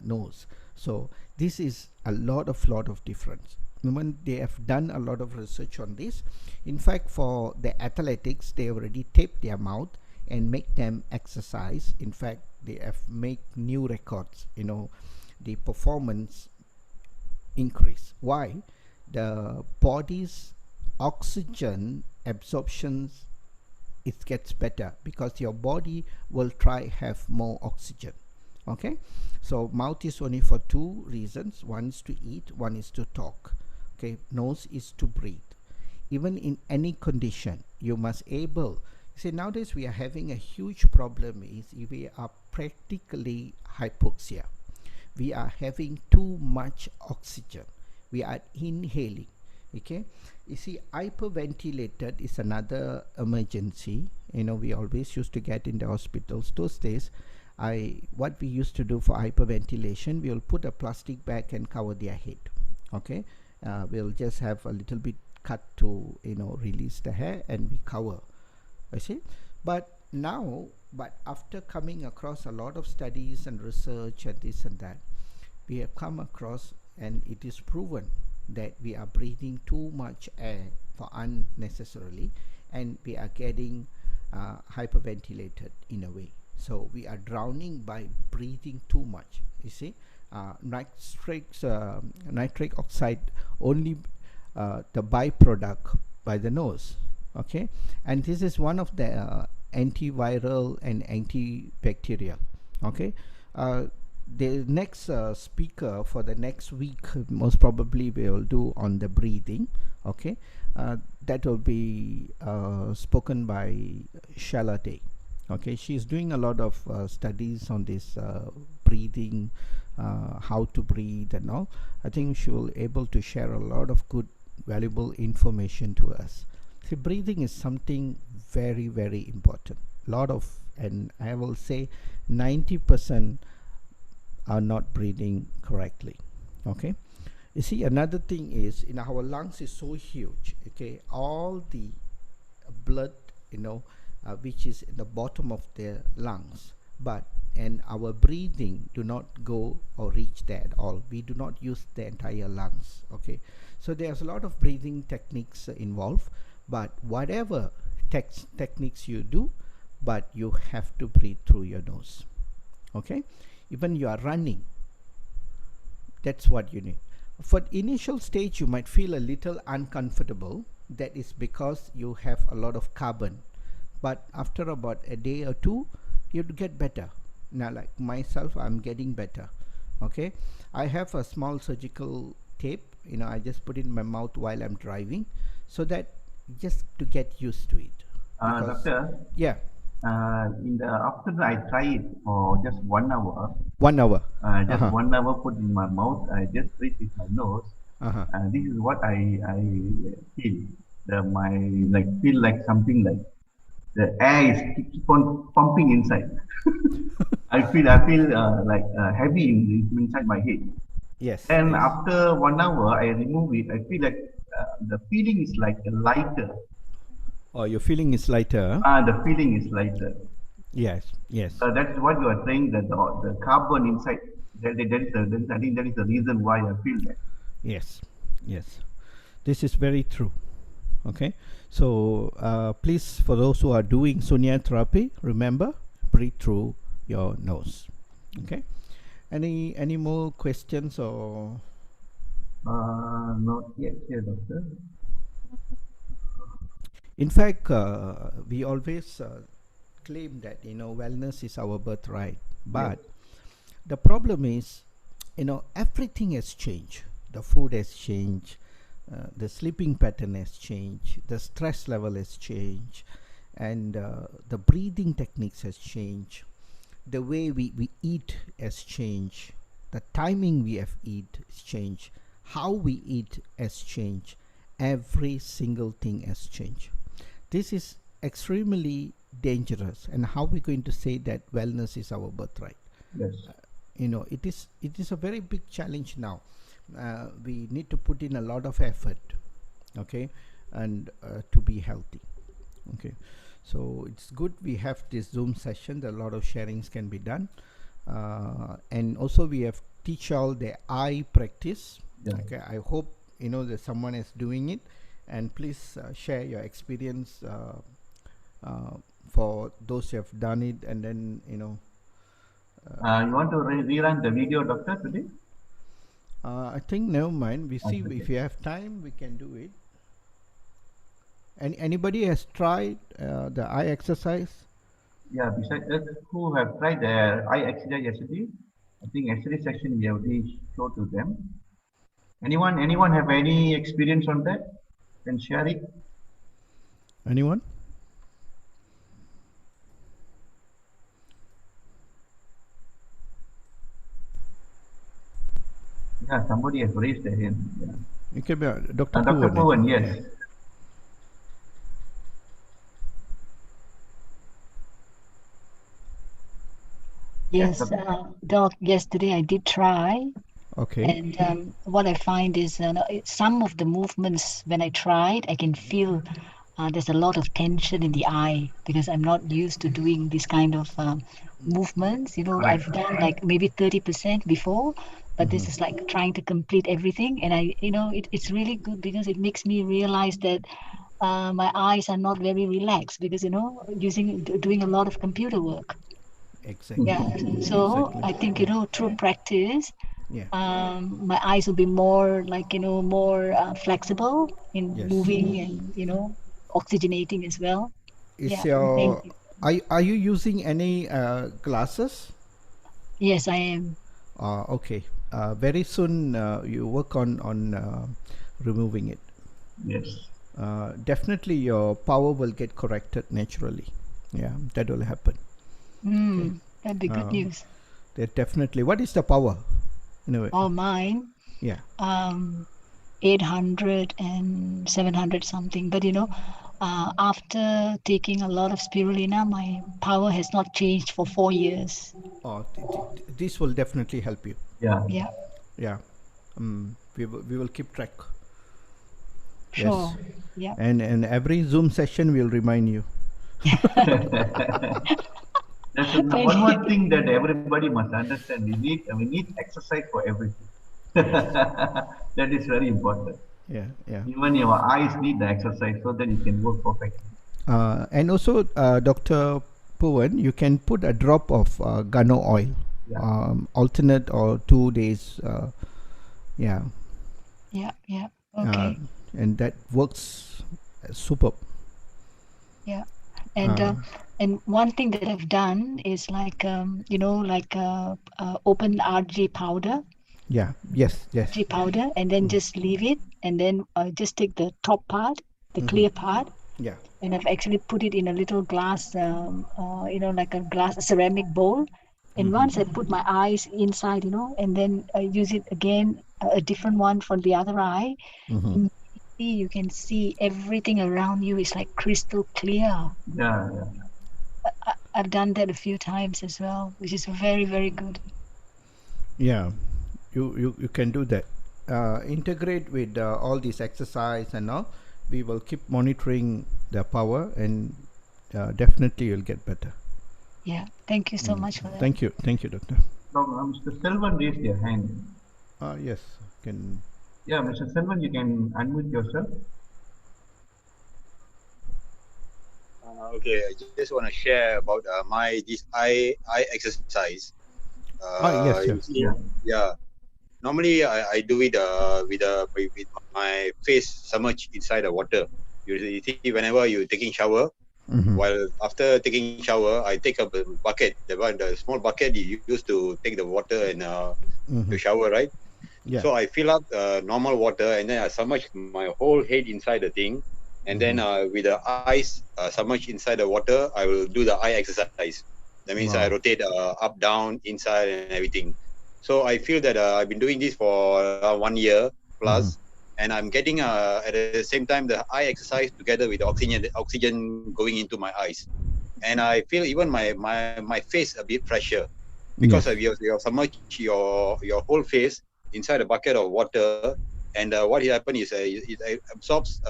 [SPEAKER 5] nose. So this is a lot of difference. When they have done a lot of research on this, in fact, for the athletics, they already tape their mouth and make them exercise. In fact, they have make new records. The performance increase. Why? The body's oxygen absorption, it gets better because your body will try have more oxygen. Okay, so mouth is only for two reasons. One is to eat, one is to talk. Okay, nose is to breathe. Even in any condition, you must able. See, nowadays we are having a huge problem is we are practically hypoxia. We are having too much oxygen. We are inhaling. Okay, you see, hyperventilated is another emergency. We always used to get in the hospitals those days. What we used to do for hyperventilation, we'll put a plastic bag and cover their head. Okay, we'll just have a little bit cut to release the hair, and we cover. You see, but after coming across a lot of studies and research and this and that, we have come across, and it is proven that we are breathing too much air for unnecessarily, and we are getting hyperventilated in a way. So we are drowning by breathing too much. You see, nitric oxide only the byproduct by the nose. Okay, and this is one of the antiviral and antibacterial. Okay, the next speaker for the next week most probably we will do on the breathing. Okay, that will be spoken by Shala Day. Okay, she's doing a lot of studies on this breathing, how to breathe and all. I think she will able to share a lot of good valuable information to us. See, breathing is something very important. And I will say 90% are not breathing correctly. Okay, you see, another thing is in our lungs is so huge. Okay, all the blood which is in the bottom of the lungs, and our breathing do not go or reach there at all. We do not use the entire lungs. Okay, so there's a lot of breathing techniques involved, but whatever techniques you do, but you have to breathe through your nose. Okay, even you are running, that's what you need. For initial stage you might feel a little uncomfortable. That is because you have a lot of carbon, but after about a day or two you get better. Now, like myself, I'm getting better. Okay, I have a small surgical tape, I just put it in my mouth while I'm driving, so that just to get used to it.
[SPEAKER 2] Doctor,
[SPEAKER 5] Yeah,
[SPEAKER 2] in the afternoon I try it for just 1 hour.
[SPEAKER 5] 1 hour.
[SPEAKER 2] Just 1 hour put in my mouth. I just breathe with my nose. This is what I feel. Feel like something like the air is keep on pumping inside. I feel like heavy inside my head.
[SPEAKER 5] Yes.
[SPEAKER 2] And after 1 hour, I remove it. I feel like the feeling is like a lighter.
[SPEAKER 5] Or your feeling is lighter.
[SPEAKER 2] The feeling is lighter.
[SPEAKER 5] Yes, yes,
[SPEAKER 2] That's what you are saying, that the carbon inside, I think that is the reason why I feel that.
[SPEAKER 5] yes, yes. This is very true. Okay, so please, for those who are doing Sunya therapy, remember, breathe through your nose. Okay. Any more questions or?
[SPEAKER 2] Not yet here, doctor.
[SPEAKER 5] In fact, we always claim that wellness is our birthright,
[SPEAKER 2] Yes,
[SPEAKER 5] but the problem is, everything has changed. The food has changed, the sleeping pattern has changed, the stress level has changed, and the breathing techniques has changed. The way we eat has changed. The timing we have eat has changed. How we eat has changed. Every single thing has changed. This is extremely dangerous. And how we going to say that wellness is our birthright?
[SPEAKER 2] yes.
[SPEAKER 5] It is a very big challenge now. We need to put in a lot of effort, okay, and to be healthy. Okay, so it's good we have this Zoom session. A lot of sharings can be done, and also we have teach all the eye practice.
[SPEAKER 2] Yeah.
[SPEAKER 5] Okay, I hope that someone is doing it, and please share your experience for those who have done it, and then
[SPEAKER 2] You want to rerun the video, doctor, today?
[SPEAKER 5] I think never mind. We see
[SPEAKER 2] Okay.
[SPEAKER 5] if you have time, we can do it. And anybody has tried the eye exercise?
[SPEAKER 2] Yeah, besides us, who have tried the eye exercise yesterday? I think yesterday session we have already showed to them. Anyone have any experience on that? Can share it?
[SPEAKER 5] Anyone?
[SPEAKER 2] Yeah, somebody has raised their hand. Yeah.
[SPEAKER 5] It can be Dr.
[SPEAKER 2] Dr.
[SPEAKER 5] Puvan, I
[SPEAKER 2] Pawan,
[SPEAKER 5] think.
[SPEAKER 2] yes.
[SPEAKER 5] Yeah.
[SPEAKER 3] Yes,
[SPEAKER 2] Doctor.
[SPEAKER 3] Doc, yesterday I did try.
[SPEAKER 5] Okay.
[SPEAKER 3] And what I find is some of the movements, when I tried, I can feel there's a lot of tension in the eye because I'm not used to doing this kind of movements.
[SPEAKER 2] Correct.
[SPEAKER 3] I've done like maybe 30% before, but this is like trying to complete everything. And it's really good because it makes me realize that my eyes are not very relaxed because, doing a lot of computer work.
[SPEAKER 5] Exactly.
[SPEAKER 3] Yeah. So
[SPEAKER 5] Exactly.
[SPEAKER 3] I think, through practice,
[SPEAKER 5] Yeah.
[SPEAKER 3] my eyes will be more like more flexible in
[SPEAKER 5] Yes.
[SPEAKER 3] moving and oxygenating as well.
[SPEAKER 5] Is
[SPEAKER 3] Yeah, thank
[SPEAKER 5] your
[SPEAKER 3] you.
[SPEAKER 5] are you using any glasses?
[SPEAKER 3] Yes, I am.
[SPEAKER 5] Okay. Very soon you work on removing it.
[SPEAKER 2] Yes.
[SPEAKER 5] Definitely your power will get corrected naturally. Yeah, that will happen. Okay.
[SPEAKER 3] That'd be good news.
[SPEAKER 5] That definitely. What is the power? In a way.
[SPEAKER 3] Oh, mine,
[SPEAKER 5] Yeah.
[SPEAKER 3] 800 and 700 something. But after taking a lot of spirulina, my power has not changed for 4 years.
[SPEAKER 5] Oh, this will definitely help you.
[SPEAKER 2] Yeah.
[SPEAKER 3] Yeah,
[SPEAKER 5] Yeah. We will keep track.
[SPEAKER 3] sure.
[SPEAKER 5] Yes.
[SPEAKER 3] Yeah.
[SPEAKER 5] And every Zoom session will remind you.
[SPEAKER 2] That's one more thing that everybody must understand. We need exercise for everything. That is very important.
[SPEAKER 5] Yeah. Yeah.
[SPEAKER 2] Even your eyes need the exercise so that it can work perfectly.
[SPEAKER 5] And also, Dr. Puvan, you can put a drop of guano oil,
[SPEAKER 2] Yeah.
[SPEAKER 5] alternate or 2 days. Yeah.
[SPEAKER 3] Yeah. Yeah. Okay.
[SPEAKER 5] And that works superb.
[SPEAKER 3] Yeah. And one thing that I've done is like open RG powder,
[SPEAKER 5] Yeah. Yes. Yes.
[SPEAKER 3] and then just leave it, and then just take the top part, the clear part,
[SPEAKER 5] Yeah.
[SPEAKER 3] and I've actually put it in a little glass, like a ceramic bowl. And once I put my eyes inside, and then I use it again, a different one for the other eye, immediately you can see everything around you is like crystal clear.
[SPEAKER 2] Yeah. Yeah.
[SPEAKER 3] I've done that a few times as well, which is very, very good.
[SPEAKER 5] Yeah. You can do that. Integrate with all this exercise and all. we will keep monitoring the power, and definitely you'll get better.
[SPEAKER 3] Yeah. Thank you so much for that.
[SPEAKER 5] Thank you, doctor.
[SPEAKER 2] Mr. Selvan raised their hand.
[SPEAKER 5] Yes, can.
[SPEAKER 2] Yeah, Mr. Selvan, you can unmute yourself.
[SPEAKER 6] Okay, I just want to share about my this eye exercise.
[SPEAKER 5] Yes,
[SPEAKER 6] You
[SPEAKER 5] yeah.
[SPEAKER 6] see,
[SPEAKER 2] Yeah.
[SPEAKER 6] yeah. Normally, I do it with my face submerged inside the water. You see, whenever you're taking shower,
[SPEAKER 5] Mm-hmm.
[SPEAKER 6] while after taking shower, I take up a bucket, the small bucket you use to take the water and to
[SPEAKER 5] Mm-hmm.
[SPEAKER 6] shower, right?
[SPEAKER 5] Yeah.
[SPEAKER 6] So I fill up normal water and then I submerge my whole head inside the thing, and then with the eyes submerged inside the water, I will do the eye exercise. That means I
[SPEAKER 5] Wow.
[SPEAKER 6] rotate up, down, inside, and everything. So I feel that I've been doing this for 1 year
[SPEAKER 5] Mm-hmm.
[SPEAKER 6] plus, and I'm getting at the same time the eye exercise together with the oxygen going into my eyes, and I feel even my face a bit fresher because
[SPEAKER 5] Yes.
[SPEAKER 6] of you have submerged your whole face inside a bucket of water, and what will happen is it absorbs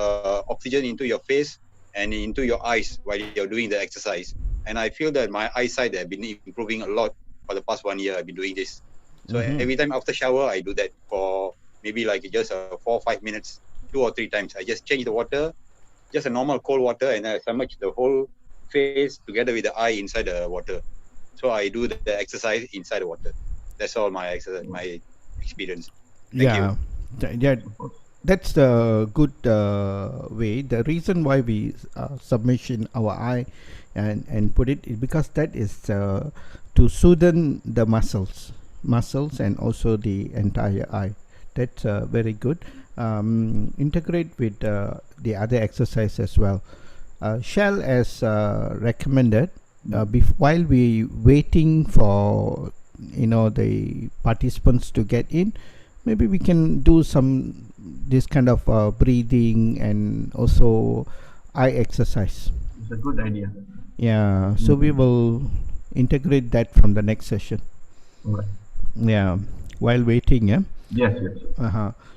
[SPEAKER 6] oxygen into your face and into your eyes while you're doing the exercise. And I feel that my eyesight have been improving a lot for the past 1 year. I've been doing this. So
[SPEAKER 5] Mm-hmm.
[SPEAKER 6] every time after shower, I do that for maybe like just 4 or 5 minutes, 2 or 3 times. I just change the water, just a normal cold water, and I submerge the whole face together with the eye inside the water. So I do the exercise inside the water. That's all my exercise, my experience. Thank you.
[SPEAKER 5] Yeah. Yeah. That's the good way. The reason why we submission our eye and put it is because that is to soothen the muscles and also the entire eye. That's very good. Integrate with the other exercise as well. Shell as recommended while we waiting for the participants to get in. Maybe we can do some this kind of breathing and also eye exercise.
[SPEAKER 2] It's a good idea.
[SPEAKER 5] Yeah, so we will integrate that from the next session.
[SPEAKER 2] All right.
[SPEAKER 5] Yeah, while waiting. Yeah.
[SPEAKER 2] Yes, yes.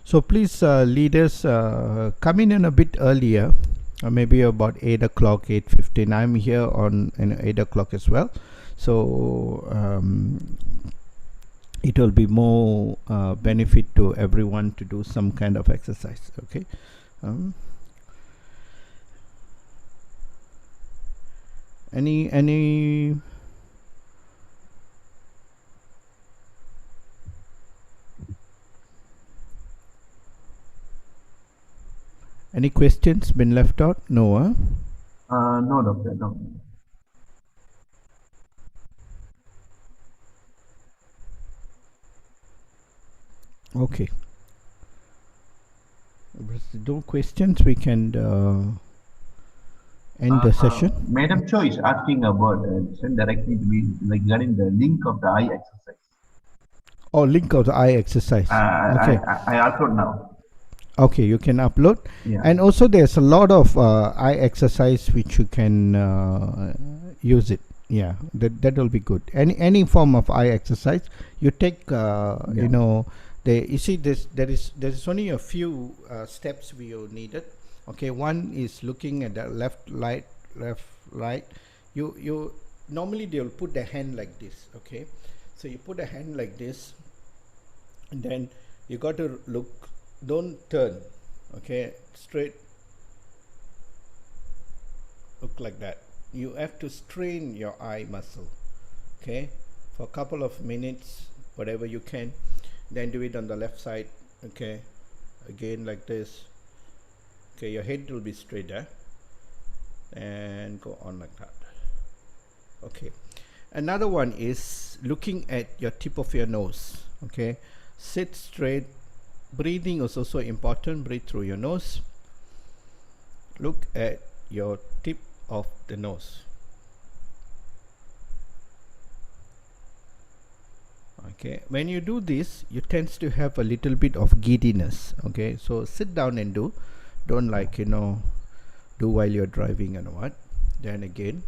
[SPEAKER 5] So please, leaders, come in a bit earlier, maybe about 8 o'clock, 8:15. I'm here on 8 o'clock as well. So it will be more benefit to everyone to do some kind of exercise. Okay. Any any questions been left out? No.
[SPEAKER 2] No, doctor, no.
[SPEAKER 5] Okay. If there's no questions, we can end the session.
[SPEAKER 2] Madam Cho is asking about send directly to me regarding the link of the eye exercise.
[SPEAKER 5] Oh, link of the eye exercise. Okay.
[SPEAKER 2] I upload now.
[SPEAKER 5] Okay, you can upload.
[SPEAKER 2] Yeah.
[SPEAKER 5] And also there's a lot of eye exercise which you can use it. Yeah, that will be good. Any form of eye exercise you take. You see there's only a few steps we needed. Okay, one is looking at the left, right. You normally they'll put the hand like this. Okay, so you put a hand like this, and then you got to look. Don't turn. Okay, straight. Look like that. You have to strain your eye muscle. Okay, for a couple of minutes, whatever you can. Then do it on the left side. Okay, again like this. Okay, your head will be straight there, and go on like that. Okay, another one is looking at your tip of your nose. Okay, sit straight. Breathing is also important. Breathe through your nose. Look at your tip of the nose. Okay, when you do this, you tend to have a little bit of giddiness. Okay, so sit down and do. Don't do while you're driving and what. Then again.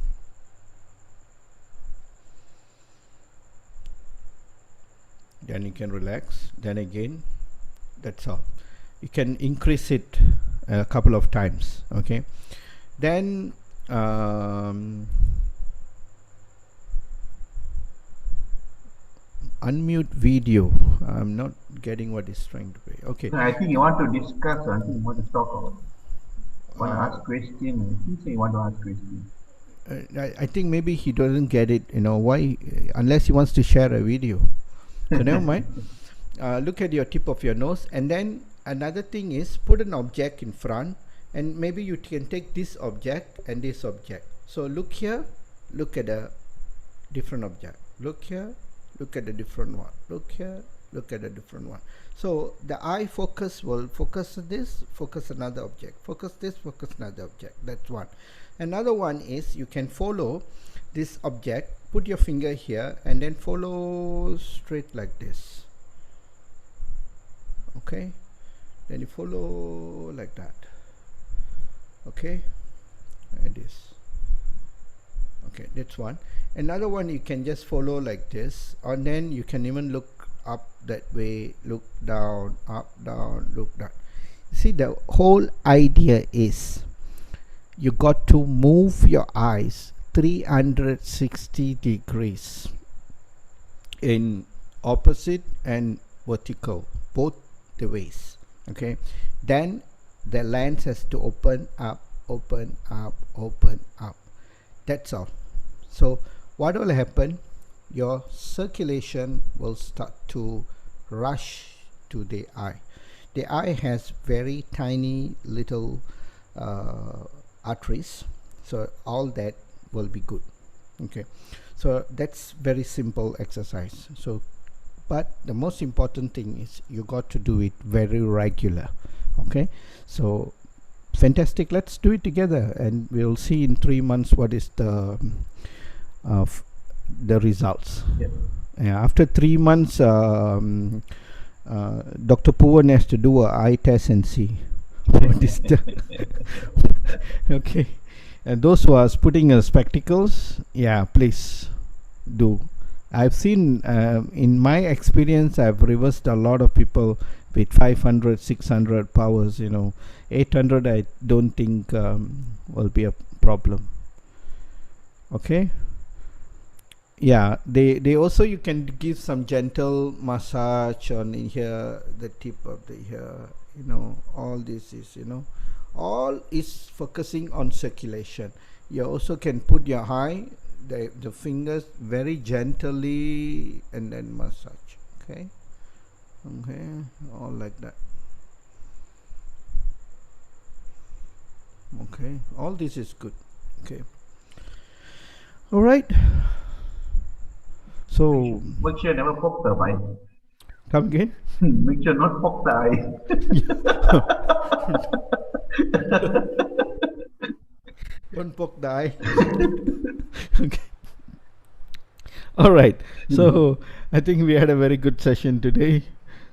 [SPEAKER 5] Then you can relax. Then again. That's all. You can increase it a couple of times. Okay, then unmute video. I'm not getting what he's trying to say. Okay.
[SPEAKER 2] No, I think you want to discuss, I think you want to talk about, want to
[SPEAKER 5] uh,
[SPEAKER 2] ask question. He say you want to ask question.
[SPEAKER 5] I think maybe he doesn't get it, why, unless he wants to share a video. So never mind. Look at your tip of your nose, and then another thing is put an object in front, and maybe you can take this object and this object. So look here, look at a different object. Look here, look at a different one. Look here, look at a different one. So the eye focus will focus this, focus another object, focus this, focus another object. That's one. Another one is you can follow this object, put your finger here, and then follow straight like this. Okay, then you follow like that. Okay, like this. Okay, that's one. Another one, you can just follow like this, and then you can even look up that way, look down, up, down, look down. See, the whole idea is you got to move your eyes 360 degrees in opposite and vertical, both the ways. Okay, then the lens has to open up, open up, open up. That's all. So what will happen, your circulation will start to rush to the eye. The eye has very tiny little arteries, so all that will be good. Okay, so that's very simple exercise. So but the most important thing is you got to do it very regular. Okay, so fantastic, let's do it together, and we'll see in 3 months what is the results.
[SPEAKER 2] Yep.
[SPEAKER 5] Yeah, after 3 months, Dr. Puvan has to do a eye test and see what is the okay. And those who are putting spectacles, yeah, please do. I've seen in my experience, I've reversed a lot of people with 500, 600 powers. 800 I don't think will be a problem. Okay, yeah, they also, you can give some gentle massage on in here, the tip of the hair. All this is, all is focusing on circulation. You also can put your eye, the fingers very gently, and then massage. Okay, all like that. Okay, all this is good. Okay, all right. So
[SPEAKER 2] Make sure never poke the eye.
[SPEAKER 5] come again.
[SPEAKER 2] Make sure not poke the eye.
[SPEAKER 5] Don't poke the eye. Okay. All right. So I think we had a very good session today.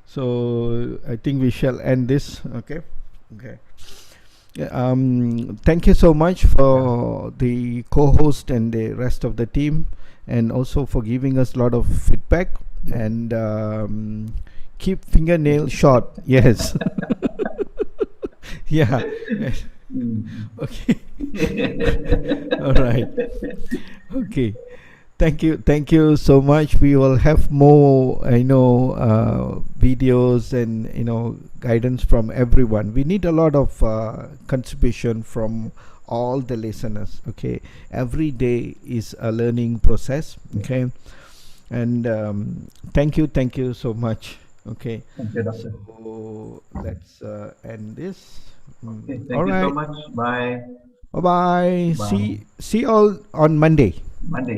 [SPEAKER 5] So I think we shall end this. Okay. Okay. Yeah, thank you so much for the co-host and the rest of the team, and also for giving us a lot of feedback. And keep fingernail short. Yes. Yeah. Yes. Okay. All right. Okay. Thank you so much. We will have more videos and guidance from everyone. We need a lot of contribution from all the listeners. Okay, every day is a learning process. Okay, and thank you so much. Okay,
[SPEAKER 2] Thank you, doctor.
[SPEAKER 5] so let's end this.
[SPEAKER 2] Okay,
[SPEAKER 5] All
[SPEAKER 2] thank you so
[SPEAKER 5] right.
[SPEAKER 2] much. Bye.
[SPEAKER 5] Bye bye.
[SPEAKER 2] Bye.
[SPEAKER 5] See all on Monday.
[SPEAKER 2] Monday.